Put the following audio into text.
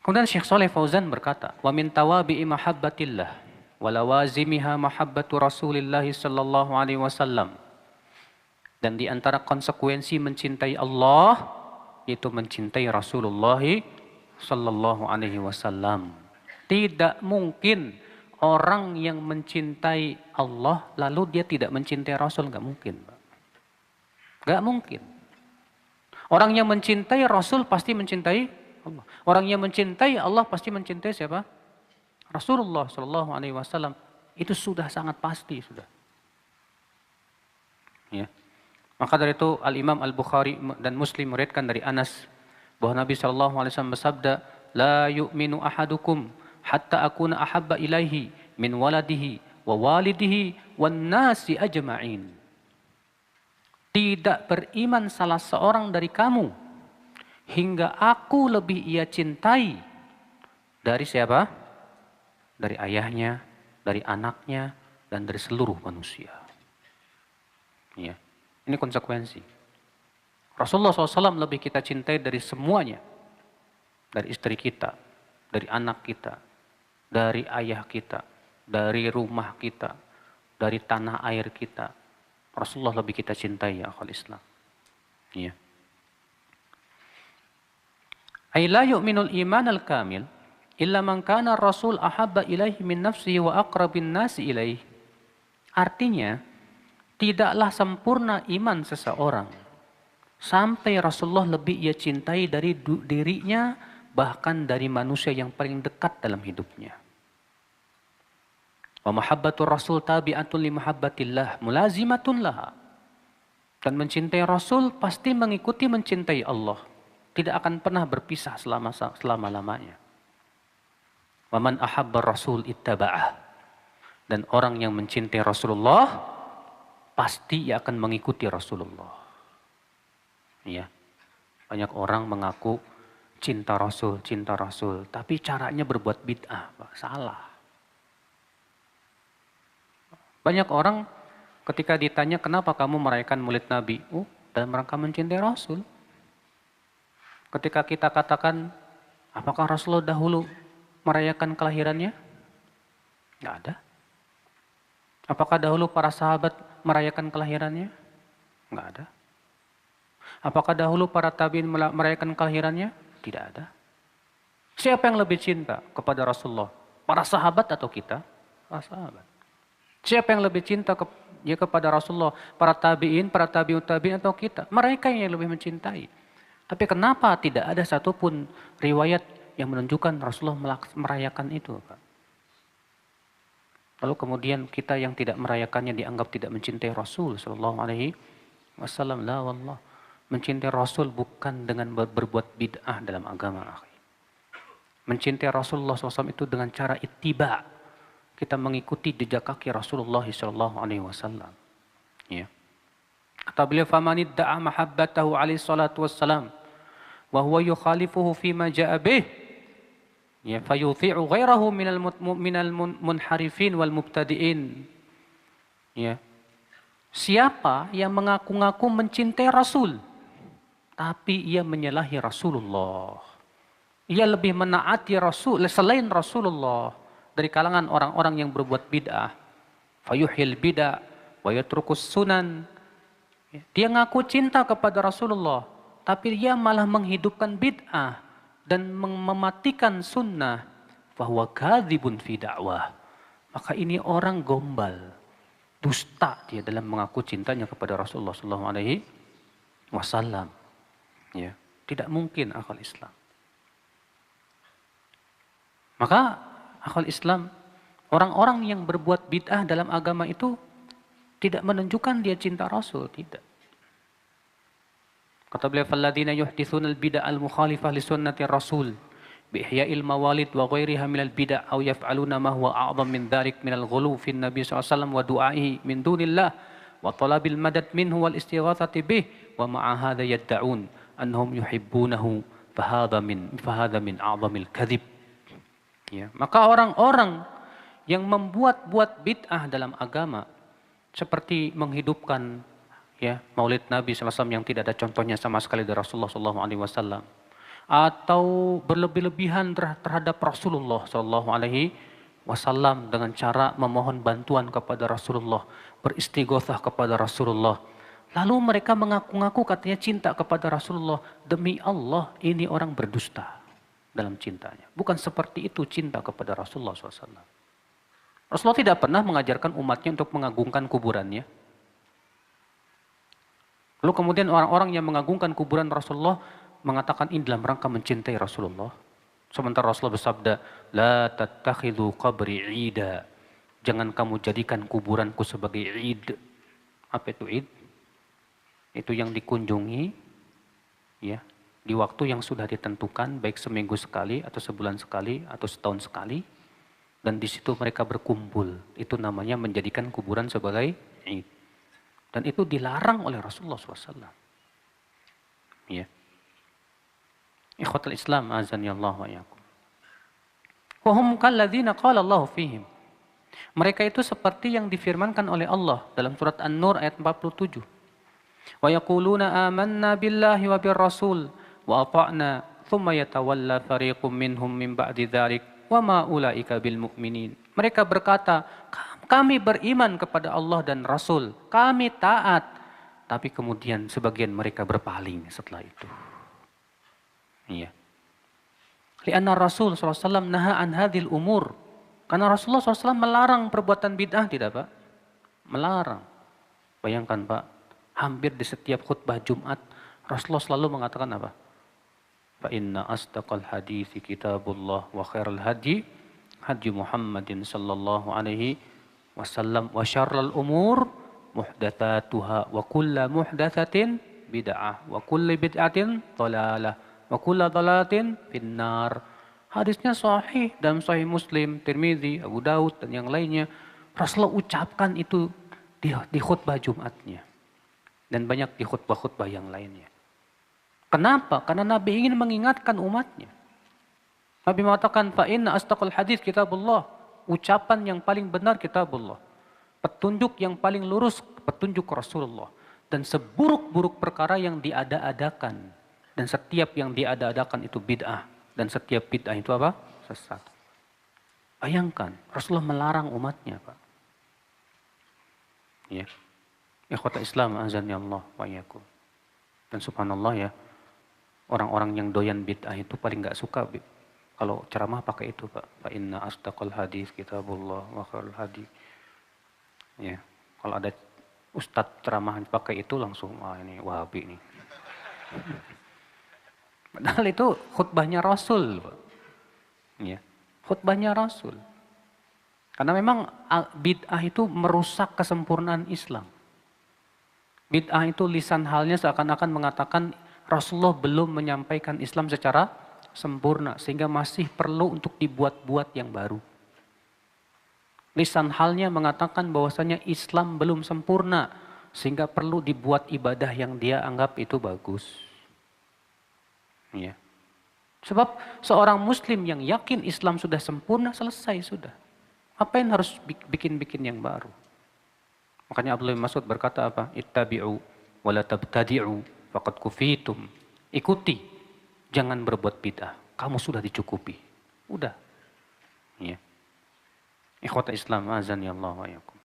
Kemudian Syekh Saleh Fauzan berkata, "Wa min tawabi'i mahabbatillah wa lawazimiha mahabbatu Rasulillah sallallahu alaihi wasallam." Dan di antara konsekuensi mencintai Allah yaitu mencintai Rasulullah sallallahu alaihi wasallam. Tidak mungkin orang yang mencintai Allah lalu dia tidak mencintai Rasul, nggak mungkin, Pak. Nggak mungkin. Orang yang mencintai Rasul pasti mencintai Allah. Orang yang mencintai Allah pasti mencintai siapa? Rasulullah sallallahu alaihi wasallam. Itu sudah sangat pasti sudah. Ya. Maka dari itu Al-Imam Al-Bukhari dan Muslim meriwayatkan dari Anas bahwa Nabi sallallahu alaihi wasallam bersabda, "La yu'minu ahadukum hatta akuna ahabba ilaihi min waladihi wa walidihi wan nasi ajma'in." Tidak beriman salah seorang dari kamu hingga aku lebih ia cintai dari siapa? Dari ayahnya, dari anaknya, dan dari seluruh manusia. Ya. Ini konsekuensi. Rasulullah SAW lebih kita cintai dari semuanya. Dari istri kita, dari anak kita, dari ayah kita, dari rumah kita, dari tanah air kita. Rasulullah lebih kita cintai ya akhwal Islam. Ya. Ay la yu'minul iman al-kamil illa man kana rasul ahabba ilaihi min nafsihi wa aqrabin nasi ilaihi. Artinya, tidaklah sempurna iman seseorang sampai Rasulullah lebih ia cintai dari dirinya, bahkan dari manusia yang paling dekat dalam hidupnya. Wa mahabbatur rasul tabi'atun li mahabbatillah mulazimatun laha. Dan mencintai Rasul pasti mengikuti mencintai Allah. Tidak akan pernah berpisah selama-lamanya. Wa man ahabba rasul ittaba'ah. Dan orang yang mencintai Rasulullah pasti ia akan mengikuti Rasulullah. Ya. Banyak orang mengaku cinta Rasul, tapi caranya berbuat bid'ah, Pak. Salah. Banyak orang ketika ditanya kenapa kamu merayakan Maulid Nabi? Oh, dalam rangka mencintai Rasul. Ketika kita katakan, apakah Rasulullah dahulu merayakan kelahirannya? Nggak ada. Apakah dahulu para sahabat merayakan kelahirannya? Nggak ada. Apakah dahulu para tabi'in merayakan kelahirannya? Tidak ada. Siapa yang lebih cinta kepada Rasulullah? Para sahabat atau kita? Para sahabat. Siapa yang lebih cinta kepada Rasulullah? Para tabi'in, para tabi'ut tabi'in atau kita? Mereka yang lebih mencintai. Tapi kenapa tidak ada satupun riwayat yang menunjukkan Rasulullah merayakan itu, Pak? Lalu kemudian kita yang tidak merayakannya dianggap tidak mencintai Rasul sallallahu alaihi wasallam. La wallah. Mencintai Rasul bukan dengan berbuat bid'ah dalam agama. Mencintai Rasulullah SAW itu dengan cara ittiba. Kita mengikuti jejak kaki Rasulullah sallallahu alaihi wasallam. Ya. Kata beliau, "Faman idda'a mahabbatahu alaihi salatu wassalam wa huwa yukhalifuhu fima ja'a bih." Ya, fayuthi'u ghairahu minal munharifin wal mubtadi'in. Ya. Siapa yang mengaku-ngaku mencintai Rasul, tapi ia menyalahi Rasulullah. Ia lebih menaati Rasul selain Rasulullah dari kalangan orang-orang yang berbuat bid'ah. Fayuhil bid'ah wa yatrukus sunan. Dia ngaku cinta kepada Rasulullah, tapi dia malah menghidupkan bid'ah dan mematikan sunnah. Fahuwa kadzibun fi da'wah. Maka ini orang gombal, dusta dia dalam mengaku cintanya kepada Rasulullah sallallahu alaihi wasallam. Ya, tidak mungkin akal Islam. Maka akal Islam, orang-orang yang berbuat bid'ah dalam agama itu tidak menunjukkan dia cinta Rasul, tidak. Kata beliau, "Falladzina yuhditsuna al-bid'a al-mukhalifah li sunnati Rasul bi ihya'il mawalid wa ghairiha minal bid'a aw yaf'aluna ma huwa a'dham min dzalik minal ghulu fi nabi sallallahu alaihi wasallam wa du'a'ihi min dunillah wa talabil madad minhu wal istighatsati bih wa ma'a hadza yad'un annahum yuhibbunahu fahadha min a'dhamil kadzib." Ya, maka orang-orang yang membuat-buat bid'ah dalam agama seperti menghidupkan ya Maulid Nabi SAW yang tidak ada contohnya sama sekali dari Rasulullah SAW, atau berlebih-lebihan terhadap Rasulullah Shallallahu Alaihi Wasallam dengan cara memohon bantuan kepada Rasulullah, beristighothah kepada Rasulullah. Lalu mereka mengaku-ngaku katanya cinta kepada Rasulullah. Demi Allah, ini orang berdusta dalam cintanya. Bukan seperti itu cinta kepada Rasulullah SAW. Rasulullah tidak pernah mengajarkan umatnya untuk mengagungkan kuburannya. Lalu kemudian orang-orang yang mengagungkan kuburan Rasulullah mengatakan ini dalam rangka mencintai Rasulullah. Sementara Rasulullah bersabda, La tattakhidhu qabri ida. Jangan kamu jadikan kuburanku sebagai id. Apa itu id? Itu yang dikunjungi ya di waktu yang sudah ditentukan, baik seminggu sekali atau sebulan sekali atau setahun sekali, dan di situ mereka berkumpul. Itu namanya menjadikan kuburan sebagai id. Dan itu dilarang oleh Rasulullah SAW. Ya. Ikhwatul Islam azani Allah wa iyyakum. Wa hum kalladzina qala Allah fihim. Mereka itu seperti yang difirmankan oleh Allah dalam surat An-Nur ayat 47. Wa yaquluna amanna billahi wa birrasul wa ata'na thumma yatawalla fariqum minhum min ba'di dzalik wa ma ulaika bil mu'minin. Mereka berkata, kami beriman kepada Allah dan Rasul, kami taat, tapi kemudian sebagian mereka berpaling setelah itu. Iya. Lianna Rasul SAW naha an hadhil umur. Karena Rasulullah SAW melarang perbuatan bid'ah, tidak Pak? Melarang. Bayangkan Pak, hampir di setiap khutbah Jumat, Rasulullah selalu mengatakan apa? Fa inna asdaqal hadithi kitabullah wa khairal hadi hadi Muhammadin sallallahu alaihi wasallam wa syarrul umur muhdatsatuha wa kullu muhdatsatin bid'ah wa kullu bid'atin dhalalah wa kullu dhalalatin finnar. Hadisnya sahih dalam Sahih Muslim, Tirmidzi, Abu Daud dan yang lainnya. Rasulullah ucapkan itu di khutbah Jumatnya dan banyak di khutbah-khutbah yang lainnya. Kenapa? Karena Nabi ingin mengingatkan umatnya. Nabi mengatakan fa inna astaqal hadits kitabullah. Ucapan yang paling benar kitabullah. Petunjuk yang paling lurus petunjuk Rasulullah. Dan seburuk-buruk perkara yang diada-adakan. Dan setiap yang diada-adakan itu bid'ah. Dan setiap bid'ah itu apa? Sesat. Bayangkan, Rasulullah melarang umatnya, Pak. Ya. Ikhwata Islam azani Allah wa iyyakum. Dan subhanallah ya, orang-orang yang doyan bid'ah itu paling enggak suka kalau ceramah pakai itu, Pak. Fa inna asdaqal hadis kitabullah wa khairul hadi. Ya, kalau ada ustadz ceramah pakai itu langsung wah ini Wahabi nih. Padahal itu khutbahnya Rasul, Pak. Ya, khutbahnya Rasul. Karena memang bid'ah itu merusak kesempurnaan Islam. Bid'ah itu lisan halnya seakan-akan mengatakan Rasulullah belum menyampaikan Islam secara sempurna. Sehingga masih perlu untuk dibuat-buat yang baru. Lisan halnya mengatakan bahwasanya Islam belum sempurna. Sehingga perlu dibuat ibadah yang dia anggap itu bagus. Ya. Sebab seorang muslim yang yakin Islam sudah sempurna, selesai sudah. Apa yang harus bikin-bikin yang baru? Makanya Abdullah bin Mas'ud berkata apa? Ittabi'u wa la tabtadi'u faqad kufitum. Ikuti, jangan berbuat bid'ah. Kamu sudah dicukupi. Udah. Ya. Ikhwata Islam azani Allah wa iyyakum.